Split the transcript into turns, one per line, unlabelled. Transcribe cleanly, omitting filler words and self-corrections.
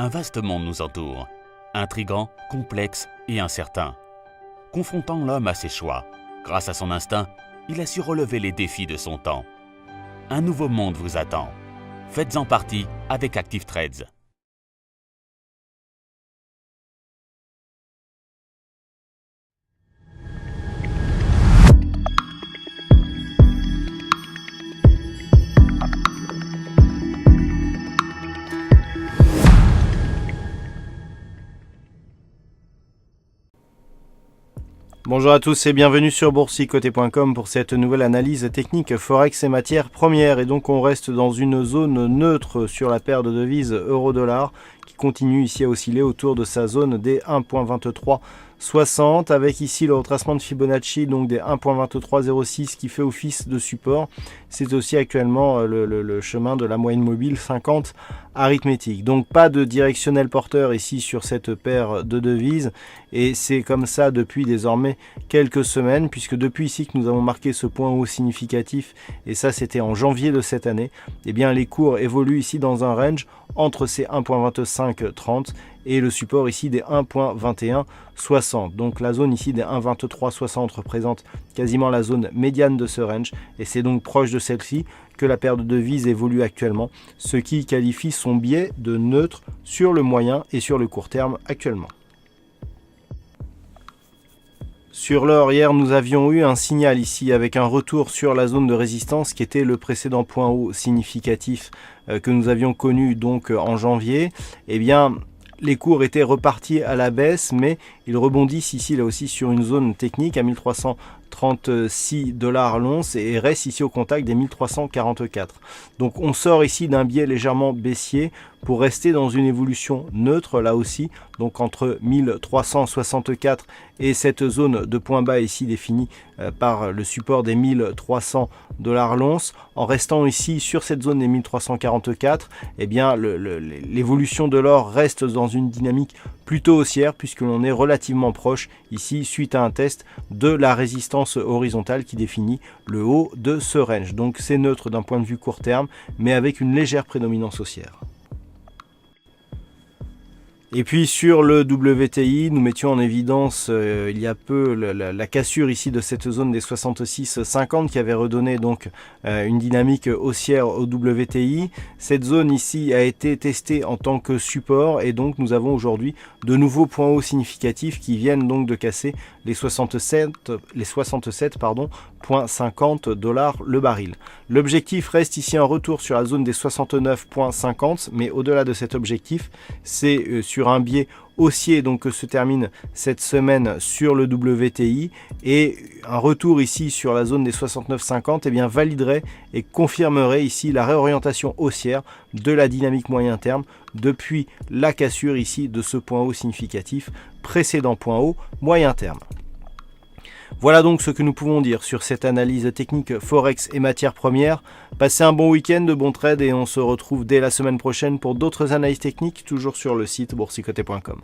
Un vaste monde nous entoure, intrigant, complexe et incertain. Confrontant l'homme à ses choix, grâce à son instinct, il a su relever les défis de son temps. Un nouveau monde vous attend. Faites-en partie avec Active Trades.
Bonjour à tous et bienvenue sur boursicoté.com pour cette nouvelle analyse technique Forex et matières premières. Et donc on reste dans une zone neutre sur la paire de devises euro-dollar qui continue ici à osciller autour de sa zone des 1.2360 avec ici le retracement de Fibonacci donc des 1.2306 qui fait office de support. C'est aussi actuellement le chemin de la moyenne mobile 50 arithmétique. Donc pas de directionnel porteur ici sur cette paire de devises et c'est comme ça depuis désormais quelques semaines puisque depuis ici que nous avons marqué ce point haut significatif et ça c'était en janvier de cette année, et bien les cours évoluent ici dans un range entre ces 1.2530 et le support ici des 1.2160. Donc la zone ici des 1.2360 représente quasiment la zone médiane de ce range et c'est donc proche de celle-ci que la paire de devises évolue actuellement, ce qui qualifie son biais de neutre sur le moyen et sur le court terme actuellement. Sur l'or, hier, nous avions eu un signal ici avec un retour sur la zone de résistance qui était le précédent point haut significatif que nous avions connu donc en janvier. Eh bien, les cours étaient repartis à la baisse, mais ils rebondissent ici là aussi sur une zone technique à 1336 $ l'once et restent ici au contact des 1344. Donc on sort ici d'un biais légèrement baissier pour rester dans une évolution neutre là aussi, donc entre 1364 et cette zone de point bas ici définie par le support des 1300 $ l'once. En restant ici sur cette zone des 1344, eh bien l'évolution de l'or reste dans une dynamique plutôt haussière puisque l'on est relativement proche ici suite à un test de la résistance horizontale qui définit le haut de ce range. Donc c'est neutre d'un point de vue court terme mais avec une légère prédominance haussière. Et puis sur le WTI, nous mettions en évidence il y a peu la cassure ici de cette zone des 66,50 qui avait redonné donc une dynamique haussière au WTI. Cette zone ici a été testée en tant que support et donc nous avons aujourd'hui de nouveaux points hauts significatifs qui viennent donc de casser les 67,50 $ le baril. L'objectif reste ici un retour sur la zone des 69,50 mais au-delà de cet objectif, c'est sur un biais haussier donc que se termine cette semaine sur le WTI et un retour ici sur la zone des 69,50 eh bien validerait et confirmerait ici la réorientation haussière de la dynamique moyen terme depuis la cassure ici de ce point haut significatif précédent point haut moyen terme. Voilà donc ce que nous pouvons dire sur cette analyse technique Forex et matières premières. Passez un bon week-end, de bons trades et on se retrouve dès la semaine prochaine pour d'autres analyses techniques, toujours sur le site boursicoté.com.